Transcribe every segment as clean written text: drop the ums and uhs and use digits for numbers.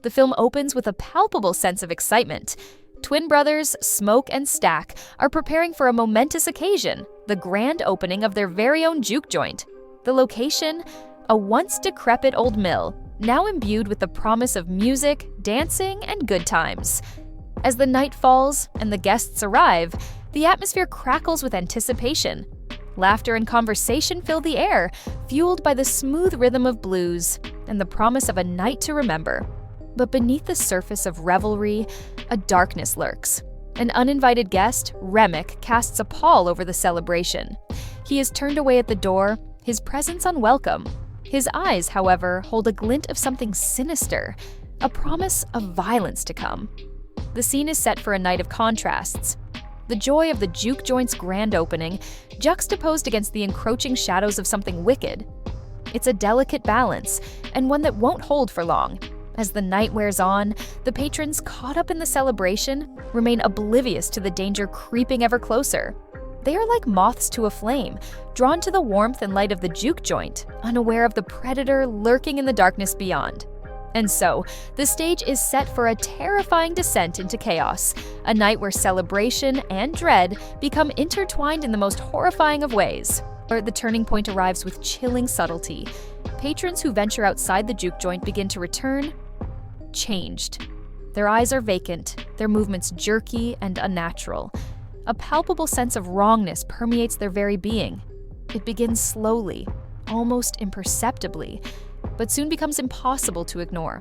The film opens with a palpable sense of excitement. Twin brothers, Smoke and Stack, are preparing for a momentous occasion, the grand opening of their very own juke joint. The location? A once decrepit old mill, now imbued with the promise of music, dancing, and good times. As the night falls and the guests arrive, the atmosphere crackles with anticipation. Laughter and conversation fill the air, fueled by the smooth rhythm of blues and the promise of a night to remember. But beneath the surface of revelry, a darkness lurks. An uninvited guest, Remmick, casts a pall over the celebration. He is turned away at the door, his presence unwelcome. His eyes, however, hold a glint of something sinister, a promise of violence to come. The scene is set for a night of contrasts. The joy of the juke joint's grand opening, juxtaposed against the encroaching shadows of something wicked. It's a delicate balance, and one that won't hold for long. As the night wears on, the patrons caught up in the celebration remain oblivious to the danger creeping ever closer. They are like moths to a flame, drawn to the warmth and light of the juke joint, unaware of the predator lurking in the darkness beyond. And so, the stage is set for a terrifying descent into chaos, a night where celebration and dread become intertwined in the most horrifying of ways. The turning point arrives with chilling subtlety. Patrons who venture outside the juke joint begin to return changed. Their eyes are vacant, their movements jerky and unnatural. A palpable sense of wrongness permeates their very being. It begins slowly, almost imperceptibly, but soon becomes impossible to ignore.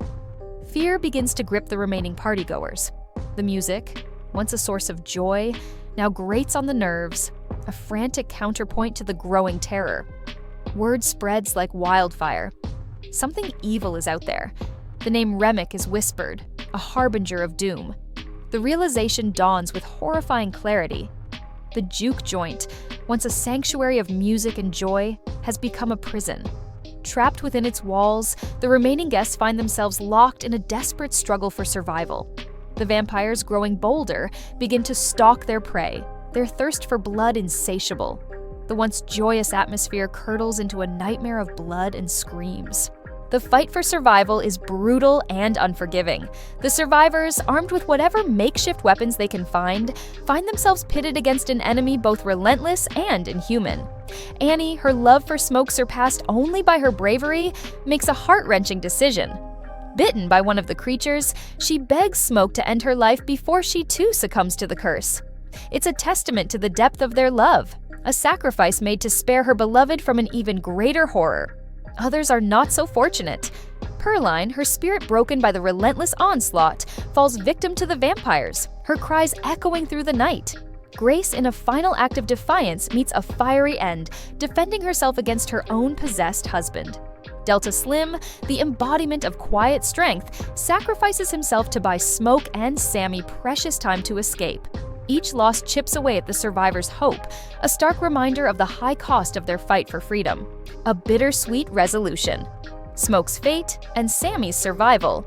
Fear begins to grip the remaining partygoers. The music, once a source of joy, now grates on the nerves, a frantic counterpoint to the growing terror. Word spreads like wildfire. Something evil is out there. The name Remmick is whispered, a harbinger of doom. The realization dawns with horrifying clarity. The juke joint, once a sanctuary of music and joy, has become a prison. Trapped within its walls, the remaining guests find themselves locked in a desperate struggle for survival. The vampires, growing bolder, begin to stalk their prey, their thirst for blood insatiable. The once joyous atmosphere curdles into a nightmare of blood and screams. The fight for survival is brutal and unforgiving. The survivors, armed with whatever makeshift weapons they can find themselves pitted against an enemy both relentless and inhuman. Annie, her love for Smoke surpassed only by her bravery, makes a heart-wrenching decision. Bitten by one of the creatures, she begs Smoke to end her life before she too succumbs to the curse. It's a testament to the depth of their love, a sacrifice made to spare her beloved from an even greater horror. Others are not so fortunate. Pearline, her spirit broken by the relentless onslaught, falls victim to the vampires, her cries echoing through the night. Grace, in a final act of defiance, meets a fiery end, defending herself against her own possessed husband. Delta Slim, the embodiment of quiet strength, sacrifices himself to buy Smoke and Sammie precious time to escape. Each loss chips away at the survivors' hope, a stark reminder of the high cost of their fight for freedom. A bittersweet resolution. Smoke's fate and Sammie's survival.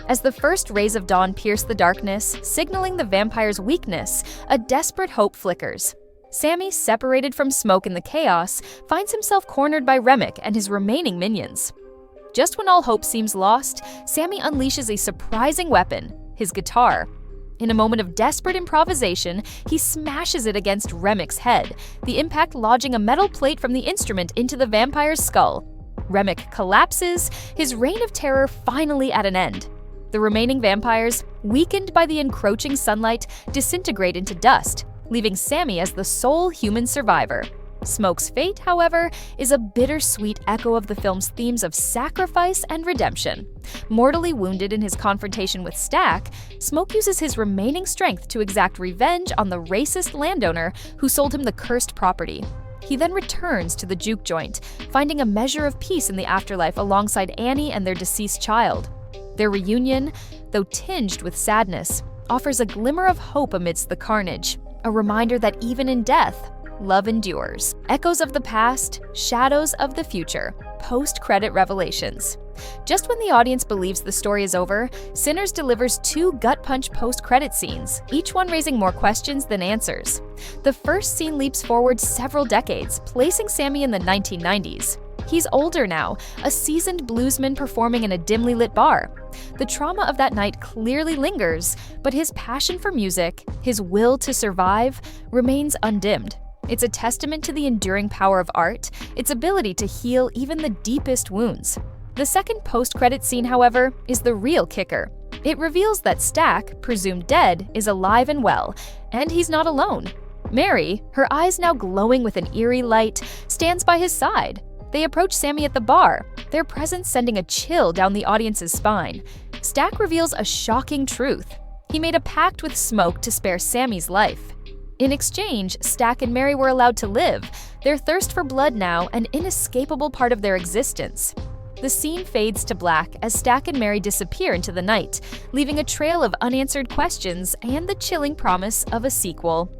As the first rays of dawn pierce the darkness, signaling the vampire's weakness, a desperate hope flickers. Sammie, separated from Smoke in the chaos, finds himself cornered by Remmick and his remaining minions. Just when all hope seems lost, Sammie unleashes a surprising weapon, his guitar. In a moment of desperate improvisation, he smashes it against Remmick's head, the impact lodging a metal plate from the instrument into the vampire's skull. Remmick collapses, his reign of terror finally at an end. The remaining vampires, weakened by the encroaching sunlight, disintegrate into dust, leaving Sammie as the sole human survivor. Smoke's fate, however, is a bittersweet echo of the film's themes of sacrifice and redemption. Mortally wounded in his confrontation with Stack, Smoke uses his remaining strength to exact revenge on the racist landowner who sold him the cursed property. He then returns to the juke joint, finding a measure of peace in the afterlife alongside Annie and their deceased child. Their reunion, though tinged with sadness, offers a glimmer of hope amidst the carnage, a reminder that even in death, love endures. Echoes of the past, shadows of the future, post-credit revelations. Just when the audience believes the story is over, Sinners delivers two gut-punch post-credit scenes, each one raising more questions than answers. The first scene leaps forward several decades, placing Sammie in the 1990s. He's older now, a seasoned bluesman performing in a dimly lit bar. The trauma of that night clearly lingers, but his passion for music, his will to survive, remains undimmed. It's a testament to the enduring power of art, its ability to heal even the deepest wounds. The second post-credit scene, however, is the real kicker. It reveals that Stack, presumed dead, is alive and well, and he's not alone. Mary, her eyes now glowing with an eerie light, stands by his side. They approach Sammie at the bar, their presence sending a chill down the audience's spine. Stack reveals a shocking truth. He made a pact with Smoke to spare Sammie's life. In exchange, Stack and Mary were allowed to live, their thirst for blood now an inescapable part of their existence. The scene fades to black as Stack and Mary disappear into the night, leaving a trail of unanswered questions and the chilling promise of a sequel.